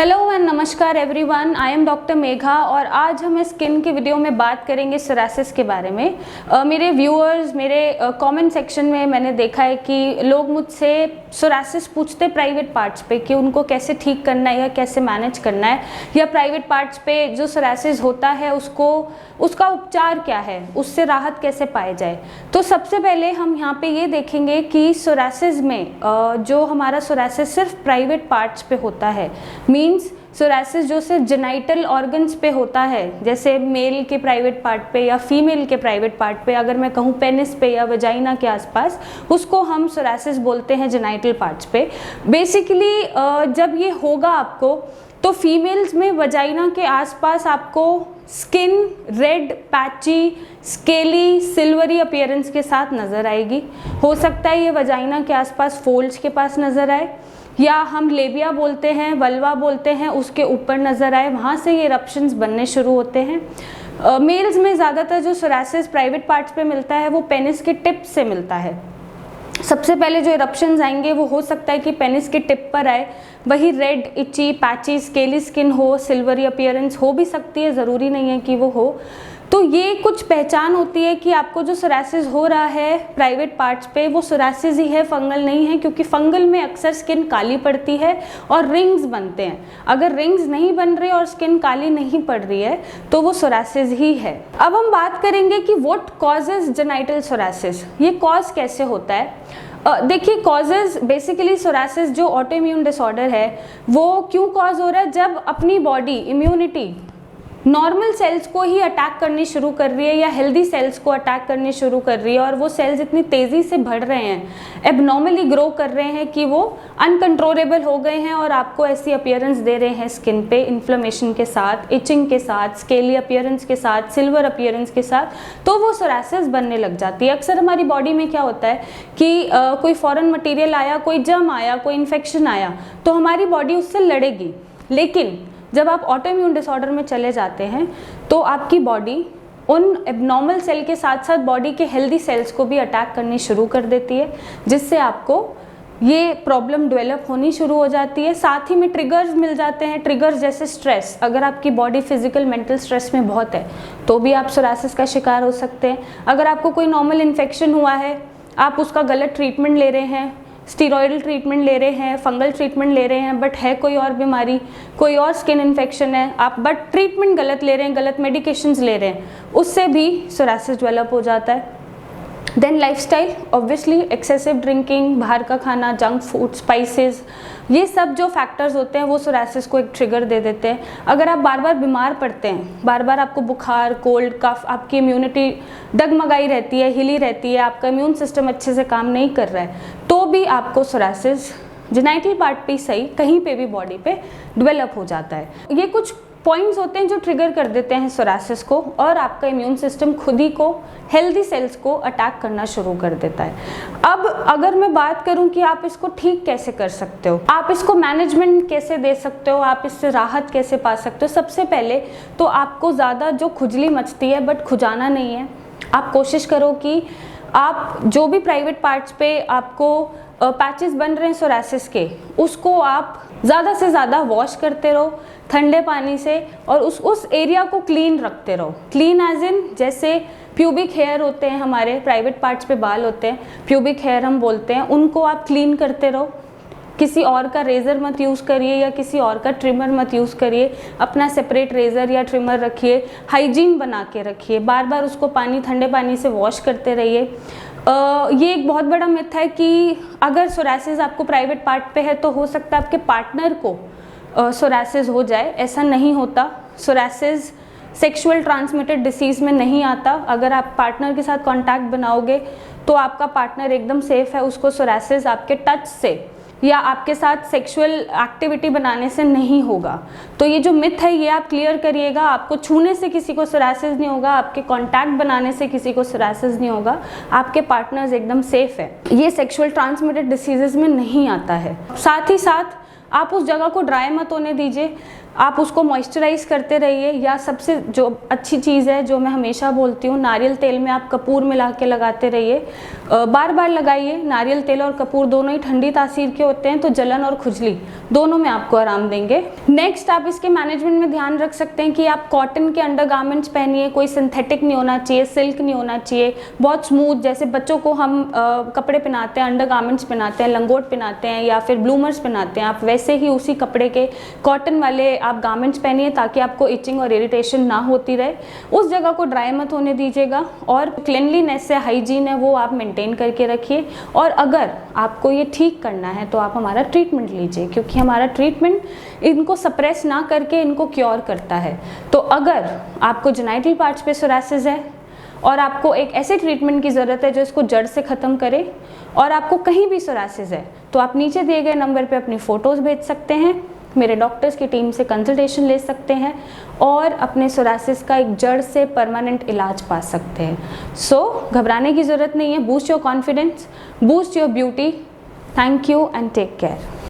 Hello and नमस्कार everyone, I am doctor Megha और आज हम स्किन की वीडियो में बात करेंगे सोरासिस के बारे में। मेरे व्यूअर्स, मेरे कमेंट सेक्शन में मैंने देखा है कि लोग मुझसे सोरासिस पूछते प्राइवेट पार्ट्स पे कि उनको कैसे ठीक करना है या कैसे मैनेज करना है, या प्राइवेट पार्ट्स पे जो सोरासिस होता है उसका उपचार क्या है, उससे राहत कैसे पाई जाए। तो सबसे पहले हम यहाँ पे ये देखेंगे कि सोरासिस में जो हमारा सोरासिस सिर्फ प्राइवेट पार्ट्स पे होता है, मीन्स सोरासिस जो सिर्फ जेनाइटल ऑर्गन्स पे होता है, जैसे मेल के प्राइवेट पार्ट पे या फीमेल के प्राइवेट पार्ट पे, अगर मैं कहूँ पेनिस पे या वजाइना के आसपास, उसको हम सोरासिस बोलते हैं जेनाइटल पार्ट्स पे। बेसिकली जब ये होगा आपको, तो फीमेल्स में वजाइना के आसपास आपको skin red, patchy, scaly, silvery appearance के साथ नज़र आएगी। हो सकता है ये वजाइना के आसपास फोल्ड्स के पास नज़र आए, या हम लेबिया बोलते हैं, वल्वा बोलते हैं, उसके ऊपर नज़र आए, वहाँ से ये इरप्शंस बनने शुरू होते हैं। मेल्स में ज़्यादातर जो सोरासिस प्राइवेट पार्ट्स पे मिलता है वो पेनिस के टिप से मिलता है। सबसे पहले जो इरप्शंस आएंगे वो हो सकता है कि पेनिस के टिप पर आए, वही रेड, इची, पैची, स्केली स्किन हो, सिल्वरी अपीयरेंस हो भी सकती है, ज़रूरी नहीं है कि वो हो। तो ये कुछ पहचान होती है कि आपको जो सोरासिस हो रहा है प्राइवेट पार्ट्स पे वो सोरासिस ही है, फंगल नहीं है, क्योंकि फंगल में अक्सर स्किन काली पड़ती है और रिंग्स बनते हैं। अगर रिंग्स नहीं बन रही और स्किन काली नहीं पड़ रही है तो वो सोरासिस ही है। अब हम बात करेंगे कि व्हाट कॉजेज जेनाइटल सोरासिस, ये कॉज कैसे होता है। देखिए, कॉजेज बेसिकली सोरासिस जो ऑटो इम्यून डिसऑर्डर है वो क्यों कॉज हो रहा है, जब अपनी बॉडी इम्यूनिटी नॉर्मल सेल्स को ही अटैक करनी शुरू कर रही है या हेल्दी सेल्स को अटैक करनी शुरू कर रही है, और वो सेल्स इतनी तेज़ी से बढ़ रहे हैं, एबनॉर्मली ग्रो कर रहे हैं कि वो अनकंट्रोलेबल हो गए हैं और आपको ऐसी अपीयरेंस दे रहे हैं स्किन पे, इन्फ्लेमेशन के साथ, इचिंग के साथ, स्केली अपीयरेंस के साथ, सिल्वर अपीयरेंस के साथ, तो वो सोरासिस बनने लग जाती है। अक्सर हमारी बॉडी में क्या होता है कि कोई फॉरेन मटीरियल आया, कोई जर्म आया, कोई इन्फेक्शन आया, तो हमारी बॉडी उससे लड़ेगी। लेकिन जब आप ऑटो इम्यून डिसऑर्डर में चले जाते हैं तो आपकी बॉडी उन एबनॉर्मल सेल के साथ साथ बॉडी के हेल्दी सेल्स को भी अटैक करनी शुरू कर देती है, जिससे आपको ये प्रॉब्लम डेवलप होनी शुरू हो जाती है। साथ ही में ट्रिगर्स मिल जाते हैं, ट्रिगर्स जैसे स्ट्रेस। अगर आपकी बॉडी फिजिकल मेंटल स्ट्रेस में बहुत है तो भी आप सोरासिस का शिकार हो सकते हैं। अगर आपको कोई नॉर्मल इन्फेक्शन हुआ है, आप उसका गलत ट्रीटमेंट ले रहे हैं, स्टीरॉयडल ट्रीटमेंट ले रहे हैं, फंगल ट्रीटमेंट ले रहे हैं, बट है कोई और बीमारी, कोई और स्किन इन्फेक्शन है, आप बट ट्रीटमेंट गलत ले रहे हैं, गलत मेडिकेशंस ले रहे हैं, उससे भी सोरासिस डेवलप हो जाता है। Then lifestyle, obviously excessive drinking, बाहर का खाना, जंक फूड, स्पाइसेस, ये सब जो फैक्टर्स होते हैं वो सोरासिस को एक ट्रिगर दे देते हैं। अगर आप बार बार बीमार पड़ते हैं, बार बार आपको बुखार, कोल्ड, कफ, आपकी इम्यूनिटी डगमगाई रहती है, हिली रहती है, आपका इम्यून सिस्टम अच्छे से काम नहीं कर रहा है, तो भी आपको सोरासिस जेनाइटल पार्ट पे सही कहीं पे भी बॉडी पे डेवलप हो जाता है। ये कुछ पॉइंट्स होते हैं जो ट्रिगर कर देते हैं सोरासिस को, और आपका इम्यून सिस्टम खुद ही को हेल्दी सेल्स को अटैक करना शुरू कर देता है। अब अगर मैं बात करूं कि आप इसको ठीक कैसे कर सकते हो, आप इसको मैनेजमेंट कैसे दे सकते हो, आप इससे राहत कैसे पा सकते हो, सबसे पहले तो आपको ज़्यादा जो खुजली मचती है बट खुजाना नहीं है, आप कोशिश करो कि आप जो भी प्राइवेट पार्ट्स पे आपको पैचेस बन रहे हैं सोरासिस के, उसको आप ज़्यादा से ज़्यादा वॉश करते रहो ठंडे पानी से, और उस एरिया को क्लीन रखते रहो। क्लीन एज इन, जैसे प्यूबिक हेयर होते हैं हमारे, प्राइवेट पार्ट्स पे बाल होते हैं, प्यूबिक हेयर हम बोलते हैं, उनको आप क्लीन करते रहो। किसी और का रेज़र मत यूज़ करिए या किसी और का ट्रिमर मत यूज़ करिए, अपना सेपरेट रेज़र या ट्रिमर रखिए, हाइजीन बना के रखिए, बार बार उसको ठंडे पानी से वॉश करते रहिए। ये एक बहुत बड़ा मिथ है कि अगर सोरासिस आपको प्राइवेट पार्ट पे है तो हो सकता है आपके पार्टनर को सोरासिस हो जाए, ऐसा नहीं होता। सोरासिस सेक्सुअल ट्रांसमिटेड डिसीज़ में नहीं आता। अगर आप पार्टनर के साथ कांटेक्ट बनाओगे तो आपका पार्टनर एकदम सेफ है, उसको सोरासिस आपके टच से या आपके साथ सेक्सुअल एक्टिविटी बनाने से नहीं होगा। तो ये जो मिथ है ये आप क्लियर करिएगा। आपको छूने से किसी को सोरासिस नहीं होगा, आपके कांटेक्ट बनाने से किसी को सोरासिस नहीं होगा, आपके पार्टनर्स एकदम सेफ है। ये सेक्सुअल ट्रांसमिटेड डिसीजेज में नहीं आता है। साथ ही साथ आप उस जगह को ड्राई मत होने दीजिए। आप उसको मॉइस्चराइज करते रहिए, या सबसे जो अच्छी चीज़ है जो मैं हमेशा बोलती हूँ, नारियल तेल में आप कपूर मिला के लगाते रहिए, बार बार लगाइए। नारियल तेल और कपूर दोनों ही ठंडी तासीर के होते हैं, तो जलन और खुजली दोनों में आपको आराम देंगे। नेक्स्ट, आप इसके मैनेजमेंट में ध्यान रख सकते हैं कि आप कॉटन के अंडरगारमेंट्स पहनिए, कोई सिंथेटिक नहीं होना चाहिए, सिल्क नहीं होना चाहिए, बहुत स्मूथ, जैसे बच्चों को हम कपड़े पहनाते हैं, अंडरगारमेंट्स पहनाते हैं, लंगोट पहनाते हैं या फिर ब्लूमर्स पहनाते हैं, आप वैसे ही उसी कपड़े के कॉटन वाले आप गारमेंट्स पहनिए, ताकि आपको इचिंग और इरिटेशन ना होती रहे। उस जगह को ड्राई मत होने दीजिएगा, और क्लिनलीनेस है, हाइजीन है, वो आप मेंटेन करके रखिए। और अगर आपको ये ठीक करना है तो आप हमारा ट्रीटमेंट लीजिए, क्योंकि हमारा ट्रीटमेंट इनको सप्रेस ना करके इनको क्योर करता है। तो अगर आपको जेनिटल पार्ट्स पे सोरासिस है और आपको एक ऐसे ट्रीटमेंट की ज़रूरत है जो इसको जड़ से ख़त्म करे, और आपको कहीं भी सोरासिस है, तो आप नीचे दिए गए नंबर पे अपनी फ़ोटोज़ भेज सकते हैं, मेरे डॉक्टर्स की टीम से कंसल्टेशन ले सकते हैं और अपने सोरासिस का एक जड़ से परमानेंट इलाज पा सकते हैं। सो घबराने की ज़रूरत नहीं है। Boost your confidence, boost your beauty. Thank you and take care.